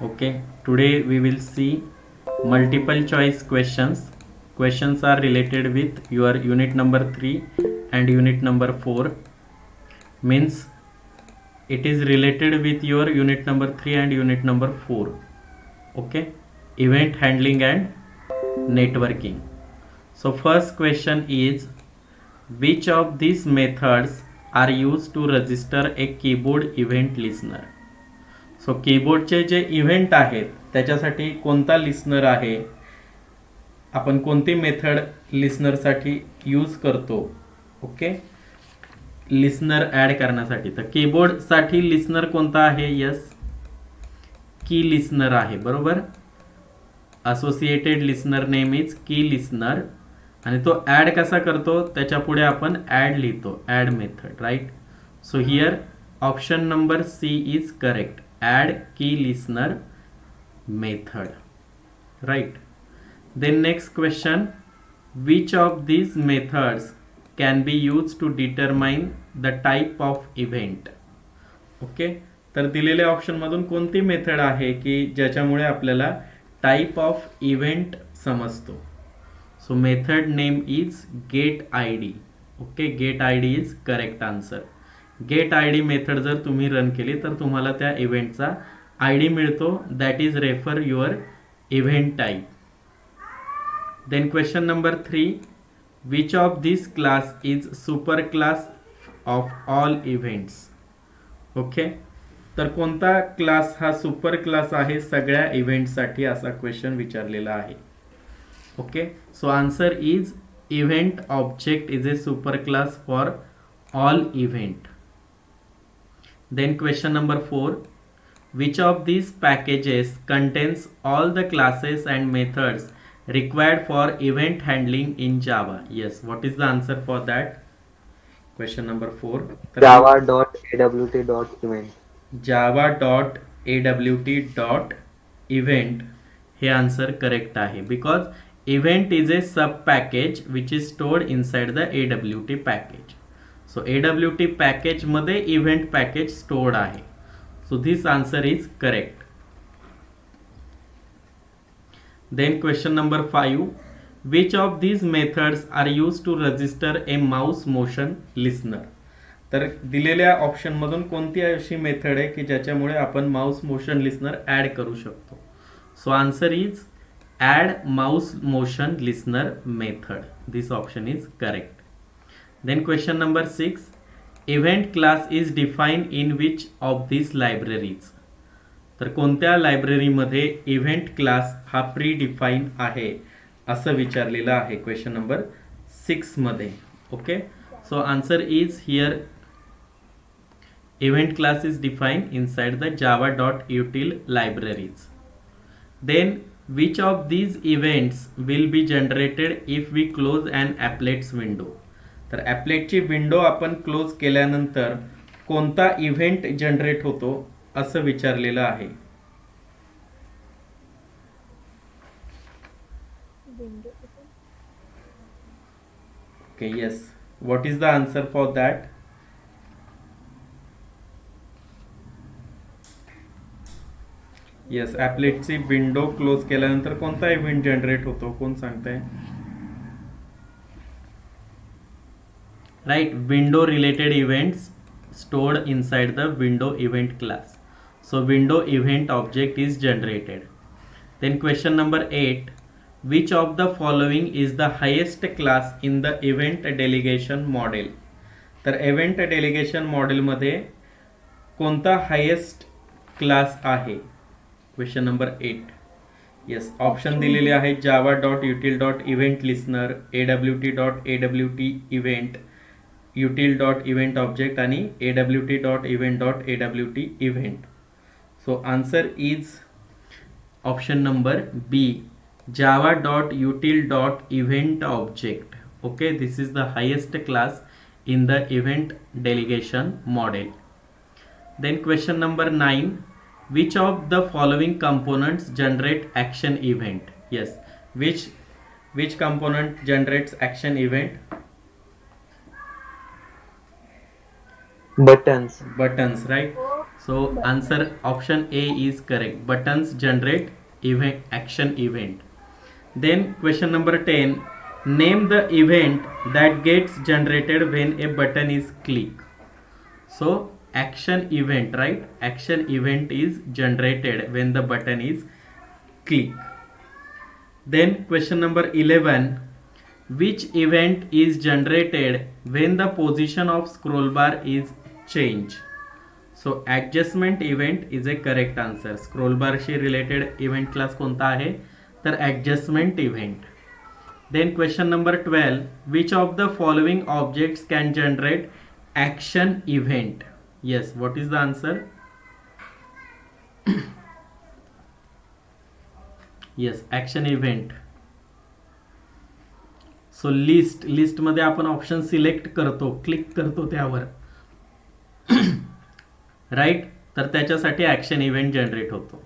Okay, today we will see multiple choice questions. Questions are related with your unit number 3 and unit number 4. Means it is related with your unit number 3 and unit number 4. Okay, event handling and networking. So first question is, which of these methods are used to register a keyboard event listener? So कीबोर्डचे जे event आहेत त्याच्यासाठी कोणता listener आहे, आपण कोणती method लिस्नरसाठी use करतो. ओके, लिस्नर ॲड करण्यासाठी तर कीबोर्डसाठी लिस्नर कोणता आहे? यस, की लिस्नर आहे, बरोबर. असोसिएटेड लिस्नर नेम इज की लिस्नर. आणि तो ॲड कसा करतो त्याच्या पुढे आपण ॲड लिहितो, add method, right. So here option number C is correct, add key listener method, right. Then next question, which of these methods can be used to determine the type of event? Okay, तर दिलेल्या option मधून कोणती method आहे की ज्याच्यामुळे आपल्याला type of event समजतो. So method name is get I D. Okay, get I D is correct answer. Get I D method जर तुम्ही रन केली तर तुम्हाला त्या इव्हेंटचा आय डी मिळतो, that is refer your event type. Then question number 3, which of this class is super class of all events? Okay, तर कोणता क्लास हा सुपर क्लास आहे सगळ्या इव्हेंटसाठी, असा क्वेश्चन विचारलेला आहे. Okay, so answer is event object is a super class for all event. Then question number 4, which of these packages contains all the classes and methods required for event handling in Java? Yes, what is the answer for that? Question number 4, java.awt.event. java.awt.event हे answer correct आहे, because event is a sub package which is stored inside the AWT package. So AWT package मध्ये event package stored आहे. So this answer is correct. Then question number 5, which of these methods are use to register a mouse motion listener? तर दिलेल्या option मधून कोणती अशी method आहे की ज्याच्यामुळे आपण माउस मोशन लिस्नर ऍड करू शकतो? So answer is add mouse motion listener method. This option is correct. Then question number 6, event class is defined in which of these libraries? तर कोणत्या लायब्ररीमध्ये इव्हेंट क्लास हा प्री डिफाईन आहे असं विचारलेलं आहे क्वेश्चन नंबर 6 मध्ये. Okay, so answer is here event class is define inside the java.util libraries. Then which of these events will be generated if we close an applets window? तर ॲपलेटची window आपण close केल्यानंतर कोणता event generate होतो असं विचारलेलं आहे. Okay, yes, what is the answer for that? Yes, ॲपलेटची window close केल्यानंतर कोणता इव्हेंट जनरेट होतो, कोण सांगताय? Right, window related events stored inside the window event class. So window event object is generated. Then question number 8, which of the following is the highest class in the event delegation model? तर event delegation model मध्ये कोणता highest class आहे? Question number 8. Yes, option दिलेले आहेत java.util.event listener, awt.awt event, util.event object आणि awt.event.awt event. So answer is option number B, java.util.event object. Okay, this is the highest class in the event delegation model. Then question number 9, which of the following components generate action event? Yes, which component generates action event? Buttons. Buttons, right. So answer option A is correct. Buttons generate event action event. Then question number 10, name the event that gets generated when a button is clicked. So action event, right? Action event is generated when the button is clicked. Then question number 11, which event is generated when the position of scroll bar is changed? So adjustment event is a correct answer. Scroll bar she related event class कोणता आहे तर adjustment event. Then question number 12, which of the following objects can generate action event? Yes, what is the answer? Yes, action event. So list मध्ये आपण option select करतो, click करतो त्यावर, right, तर त्याच्यासाठी ऍक्शन इव्हेंट जनरेट होतो.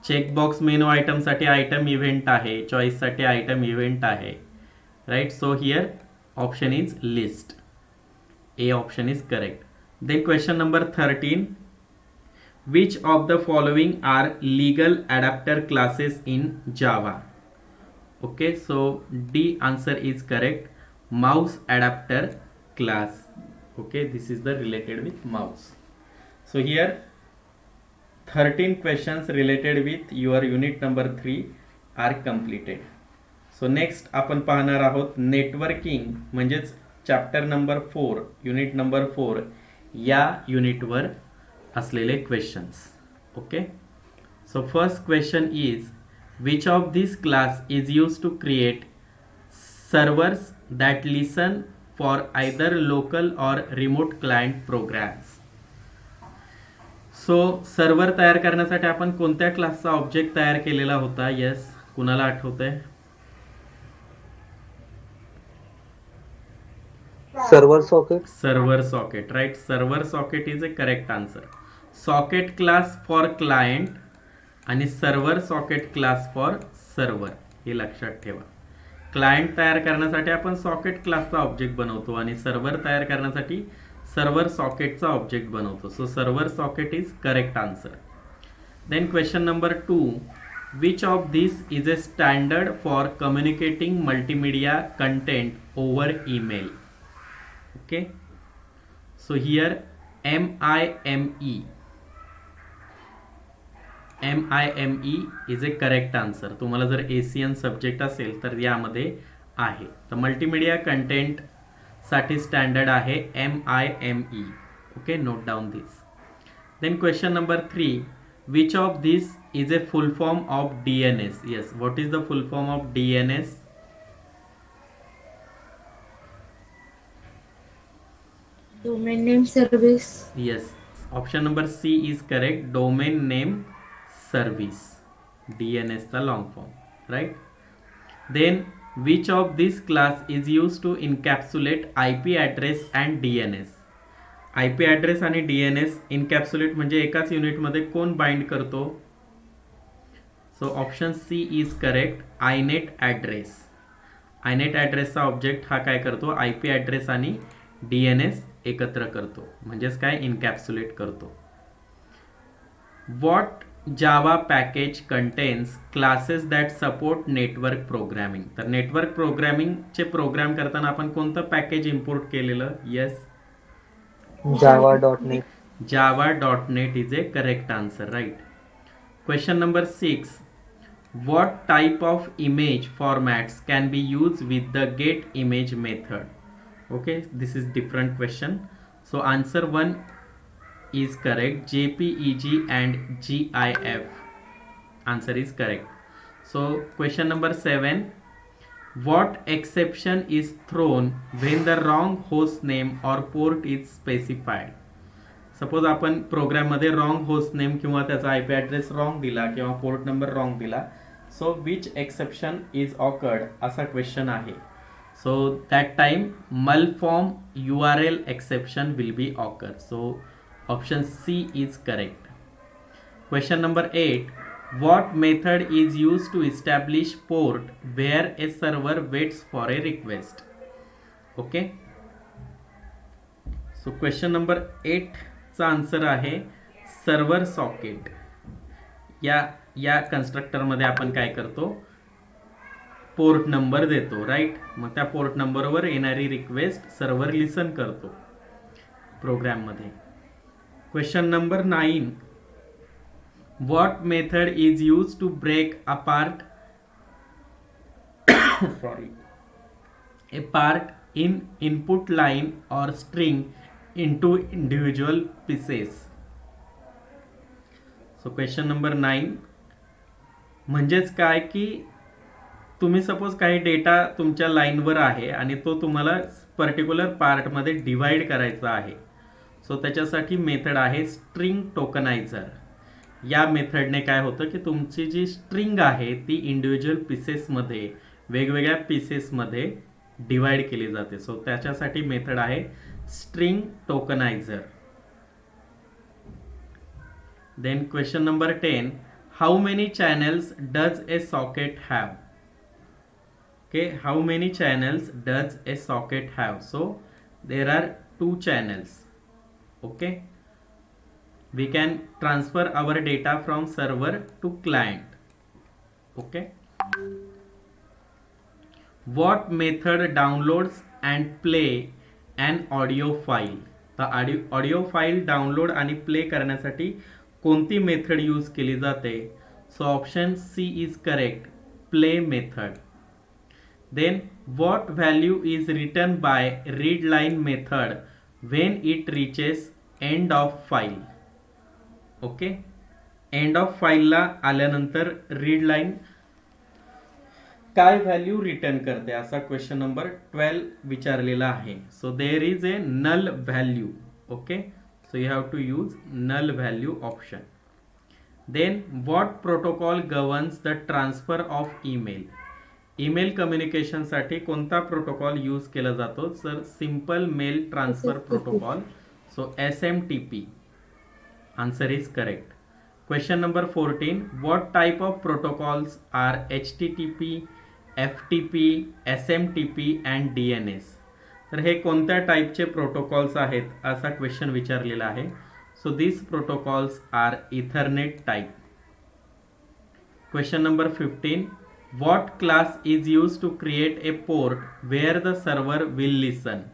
Checkbox menu item साठी item event आहे, चॉईस साठी आयटम इव्हेंट आहे, right. So here option is list. A option is correct. Then question number 13, which of the following are legal adapter classes in Java? Okay, so D answer is correct. Mouse adapter class. Okay, this is the related with mouse. So here 13 questions related with your unit number 3 are completed. So next आपण पाहणार आहोत networking म्हणजेच chapter number 4 unit number 4 या युनिटवर असलेले questions. Okay, so first question is which of this class is used to create servers that listen for either local or remote client programs? So server तयार करण्यासाठी आपण कोणत्या क्लासचा object तयार केलेला होता? यस, कुणाला आठवतंय? Server socket. Server socket, right. Server socket is a correct answer. Socket class for client आणि server socket class for server, हे लक्षात ठेवा. क्लायंट तयार करण्यासाठी आपण सॉकेट क्लासचा ऑब्जेक्ट बनवतो आणि सर्व्हर तयार करण्यासाठी सर्व्हर सॉकेटचा ऑब्जेक्ट बनवतो. So server socket is correct answer. Then question number 2, which of this is a standard for communicating multimedia content over email? Okay, so here MIME is a correct answer. तुम्हाला जर ACN subject असेल तर यामध्ये आहे. तर multimedia content साठी standard आहे MIME. Okay, note down this. Then question number 3, which of this is a full form of DNS? Yes, what is the full form of DNS? Domain name service. Yes, option number C is correct. Domain name service, DNS the long form, right? Then which of this class is used to encapsulate IP address and DNS? IP address आणि DNS encapsulate म्हणजे एकाच unit मध्ये कोण bind करतो? So option C is correct. inet address. inet address चा object हा काय करतो? IP address आणि DNS एकत्र करतो, म्हणजेच काय? इनकॅप्सुलेट करतो. What Java package contains classes that support network programming? तर नेटवर्क प्रोग्रामिंगचे प्रोग्राम करताना आपण कोणतं पॅकेज इम्पोर्ट केलेलं? Yes, java.net. java.net is a correct answer, right. Question number 6, what type of image formats can be use with the get image method? Okay, this is different question. So answer 1 is correct. JPEG and GIF answer is correct. So question number 7, what exception is thrown when the wrong host name or port is specified? Suppose आपण programme मध्ये wrong host name किंवा त्याचा IP address wrong दिला किंवा port number wrong दिला, so which exception is awkward असा question आहे. So that time malform URL exception will be occur. So option C is correct. Question number 8, what method is used to establish port where a server waits for a request? Okay, so question number 8 चा answer आहे server socket या कन्स्ट्रक्टरमध्ये आपण काय करतो, port number देतो, right. मग त्या port नंबरवर येणारी रिक्वेस्ट सर्व्हर लिसन करतो प्रोग्राममध्ये. Question number 9. What method is use to break apart a part in input line or string into individual pieces. So question number 9 म्हणजेच काय की तुम्ही सपोज काही डेटा तुमच्या लाईनवर आहे आणि तो तुम्हाला पर्टिक्युलर पार्टमध्ये डिवाइड करायचा आहे. सो त्याच्यासाठी मेथड आहे स्ट्रिंग टोकनायझर. या मेथडने काय होतं की तुमची जी स्ट्रिंग आहे ती इंडिव्हिज्युअल पीसेसमध्ये, वेगवेगळ्या पीसेसमध्ये डिवाइड केली जाते. सो त्याच्यासाठी मेथड आहे string tokenizer. Then question number 10. How many channels does a socket have? Okay, how many channels does a socket have? So there are 2 channels. Okay, we can transfer our data from server to client. Okay, what method downloads and play an audio file? तर audio file download आणि play करण्यासाठी कोणती method use केली जाते? So option C is correct, play method. Then what value is written by read line method when it reaches end of file? ओके, end of फाईलला आल्यानंतर read line काय value return करते असा क्वेश्चन नंबर 12 विचारलेला आहे. So there is a null value. Okay, so you have to use null value option. Then what protocol governs the transfer of email? Email कम्युनिकेशनसाठी कोणता protocol use केला जातो? Sir simple mail transfer protocol. So SMTP. Answer is correct. Question number 14. What type of protocols are HTTP, FTP, SMTP and DNS? तर हे कोणत्या टाईपचे protocols आहेत असा क्वेश्चन विचारलेला आहे. So this protocols are ethernet type. Question number 15. What class is used to create a port where the server will listen?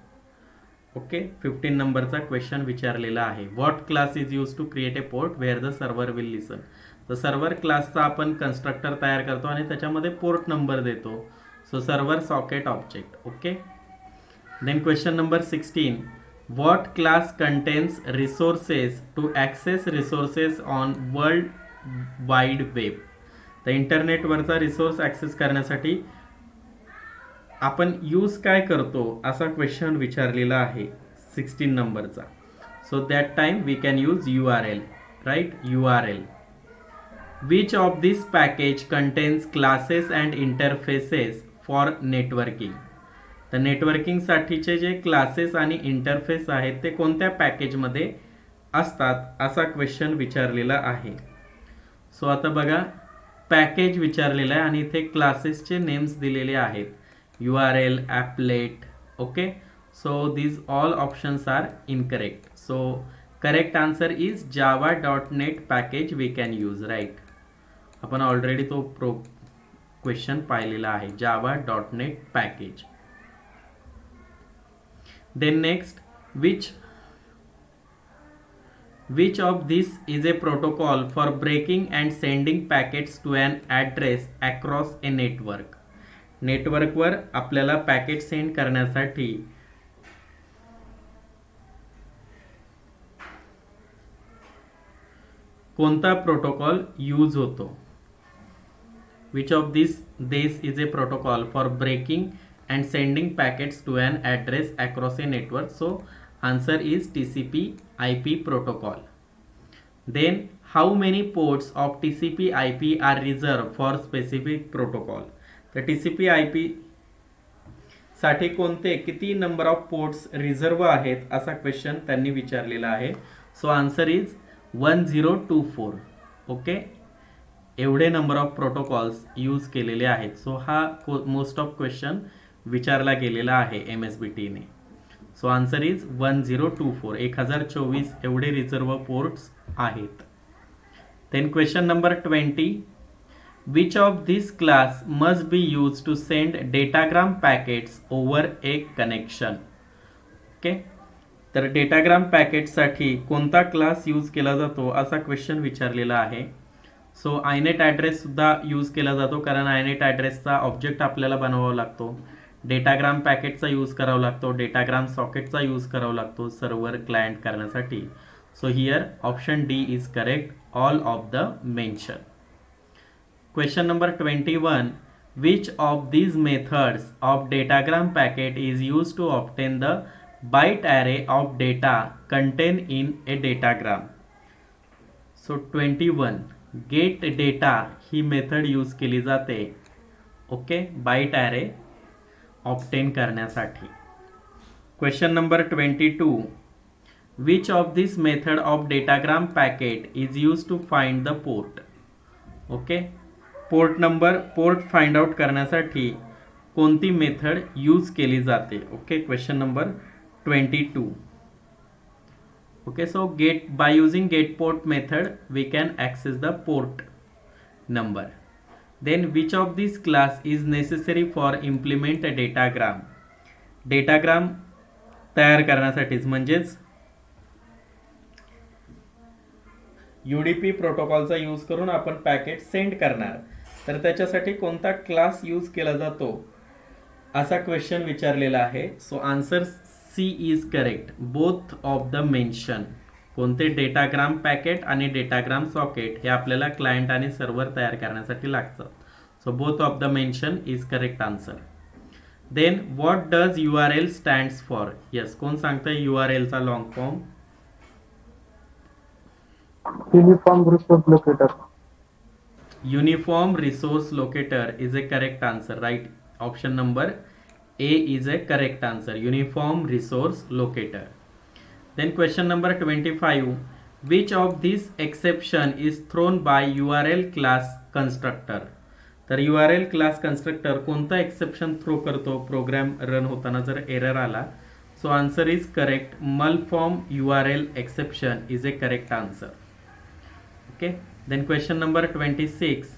Okay, 15 नंबरचा question विचारलेला आहे. What class is use to create a port where the server will listen? तर server क्लासचा आपण constructor तयार करतो आणि त्याच्यामध्ये पोर्ट नंबर देतो. So server socket object. Okay, then question number 16. What class contains resources to access resources on world wide web? तर इंटरनेटवरचा रिसोर्स ॲक्सेस करण्यासाठी आपण यूज काय करतो असा क्वेश्चन विचारलेला आहे 16 नंबरचा. So that time we can use URL, right, URL. Which of this package contains classes and interfaces for networking? तर नेटवर्किंगसाठीचे जे क्लासेस आणि इंटरफेस आहेत ते कोणत्या पॅकेजमध्ये असतात असा क्वेश्चन विचारलेला आहे. सो आता बघा, पॅकेज विचारलेला आहे आणि इथे क्लासेसचे नेम्स दिलेले आहेत. URL, applet. Okay, so these all options are incorrect. So correct answer is java.net package we can use, right? आपण ऑलरेडी तो क्वेश्चन पाहिलेला आहे, java.net package. Then next, which of this is a protocol for breaking and sending packets to an address across a network? नेटवर्कवर आपल्याला packet send करण्यासाठी कोणता protocol use होतो? Which of this is a protocol for breaking and sending packets to an address across a network? So answer is TCP/IP protocol. Then how many ports of TCP/IP are reserve for specific protocol? तर TCP/IP साठी कोणते किती number of ports reserve आहेत असा question त्यांनी विचारलेला आहे. So answer is 1024. Okay, एवढे नंबर ऑफ प्रोटोकॉल्स यूज केलेले आहेत. सो हा मोस्ट ऑफ क्वेश्चन विचारला गेलेला आहे MSBT ने. So answer is 1024. 1024 एवढे रिझर्व्ह पोर्ट्स आहेत. Then question number 20. Which of this class must be used to send datagram packets over a connection? Okay, तर डेटाग्राम पॅकेटसाठी कोणता क्लास यूज केला जातो असा क्वेश्चन विचारलेला आहे. सो आयनेट ॲड्रेस सुद्धा यूज केला जातो, कारण आयनेट ॲड्रेसचा ऑब्जेक्ट आपल्याला बनवावा लागतो. डेटाग्राम पॅकेटचा यूज करावा लागतो, डेटाग्राम सॉकेटचा यूज करावा लागतो सर्व्हर क्लायंट करण्यासाठी. So here option D is correct, all of the mention. Question number 21. Which of these methods of datagram packet is used to obtain the byte array of data contained in a datagram? So 21. Get data he method use केली जाते. Okay, bite array obtain करण्यासाठी. Question number 22. Which of this method of datagram packet is used to find the port? Okay, port find out करण्यासाठी कोणती method use केली जाते. Okay, question number 22. Okay, so by using get port method we can access the port number. Then which of this class is necessary for implement a datagram तयार करण्यासाठीच, म्हणजेच UDP प्रोटोकॉलचा use करून आपण packet send करणार, तर त्याच्यासाठी कोणता class use केला जातो असा क्वेश्चन विचारलेला आहे. So answer C is correct, both of the mention. कोणते डेटाग्राम पॅकेट आणि डेटाग्राम सॉकेट हे आपल्याला क्लायंट आणि सर्व्हर तयार करण्यासाठी लागतं. So both of the mention is correct answer. Then what does URL stands for? Yes, कोण सांगतंय URL चा long form? Uniform Resource Locator. Uniform Resource Locator is a correct answer, right? Option number A is a correct answer, Uniform Resource Locator. Then question number 25. Which of this exception is thrown by URL class constructor? तर URL class constructor कोणता exception throw करतो program run होताना जर error आला? So answer is correct, malform URL exception is a correct answer. Okay, then question number 26.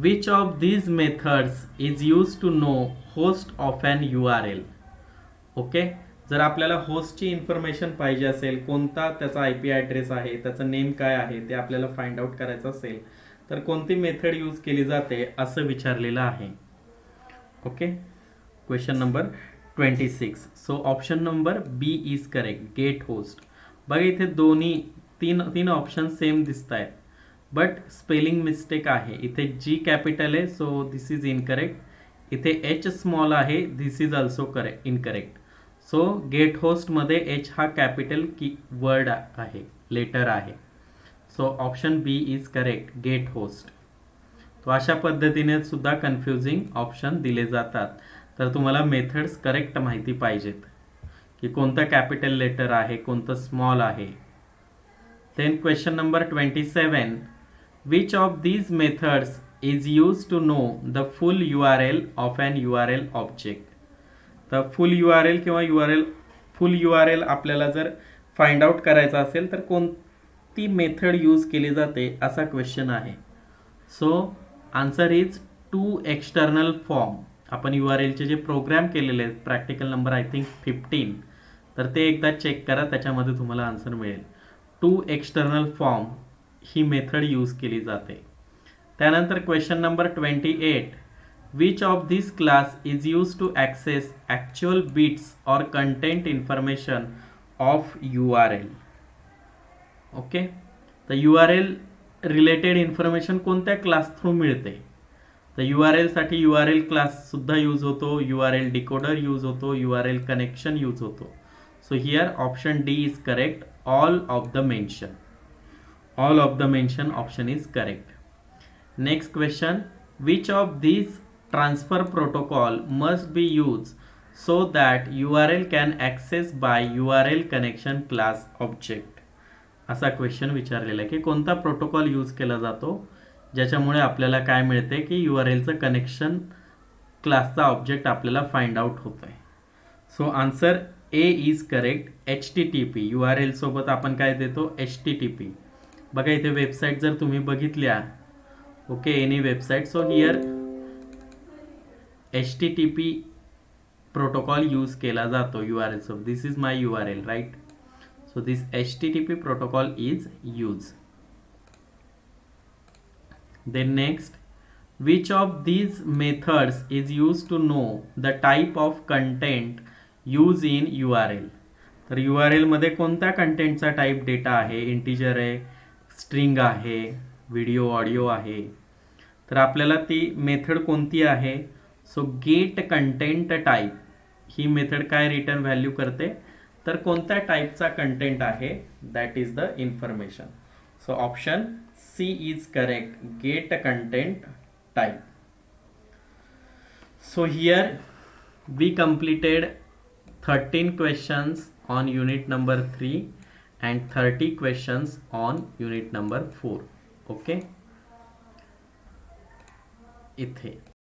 Which of these methods is used to know host of an URL? Okay, जर आपल्याला होस्टची information पाहिजे असेल, कोणता त्याचा IP address आहे, त्याचं name काय आहे ते आपल्याला फाइंड आउट करायचं असेल, तर कोणती मेथड यूज केली जाते असं विचारलेलं आहे. Okay, question number 26. So option number B is correct, get host. बघा इथे दोन्ही तीन ऑप्शन सेम दिसत आहेत, बट स्पेलिंग मिस्टेक आहे. इथे G कॅपिटल आहे, सो दिस इज इनकरेक्ट. इथे H स्मॉल आहे, this is also incorrect. So get होस्टमध्ये H हा कॅपिटल की वर्ड आहे, लेटर आहे. So option B is correct, get host. तो अशा पद्धतीने सुद्धा कन्फ्युजिंग ऑप्शन दिले जातात. तर तुम्हाला मेथड्स करेक्ट माहिती पाहिजेत की कोणतं कॅपिटल लेटर आहे, कोणतं स्मॉल आहे. Then question number 27. Which of these methods is use to know the full URL of an URL object? तर फुल URL किंवा फुल URL आपल्याला जर फाइंड आउट करायचा असेल तर कोणती मेथड यूज केली जाते असा क्वेश्चन आहे. So answer is to external form. आपण URLचे जे प्रोग्राम केलेले आहेत, प्रॅक्टिकल नंबर आय थिंक 15, तर ते एकदा चेक करा, त्याच्यामध्ये तुम्हाला आन्सर मिळेल. टू एक्सटर्नल फॉर्म ही मेथड यूज केली जाते. त्यानंतर question number 28. Which of this class is use to access actual bits or content information of URL? Okay, तर URL रिलेटेड इन्फॉर्मेशन कोणत्या क्लास थ्रू मिळते? तर URL साठी URL क्लास सुद्धा यूज होतो, URL डिकोडर यूज होतो, URL कनेक्शन यूज होतो. So here option D is correct, all of the mention. All of the mention option is correct. Next question. Which of these transfer protocol must be used so that URL can access by URL connection class object? असा question विचारलेला आहे की कोणता protocol use केला जातो ज्याच्यामुळे आपल्याला काय मिळते की URLचं कनेक्शन क्लासचा ऑब्जेक्ट आपल्याला फाइंड आउट होतो आहे. So answer A is correct. HTTP URL सोबत आपण काय देतो, HTTP. बघा इथे वेबसाईट जर तुम्ही बघितल्या, okay, any website, so here HTTP protocol use केला जातो URL सोबत. This is my URL, right. So this HTTP protocol is used. Then next, which of these methods is used to know the type of content used in URL? तर URL मध्ये कोणत्या कंटेंटचा type data आहे, integer आहे, string आहे, video audio आहे. तर आपल्याला ती मेथड कोणती आहे, सो गेट कंटेंट टाईप ही मेथड काय रिटर्न व्हॅल्यू करते, तर कोणत्या टाईपचा कंटेंट आहे, that is the information. So option C is correct, get content type. So here we completed 13 questions on unit number 3 and 30 questions on unit number 4. Okay, इथे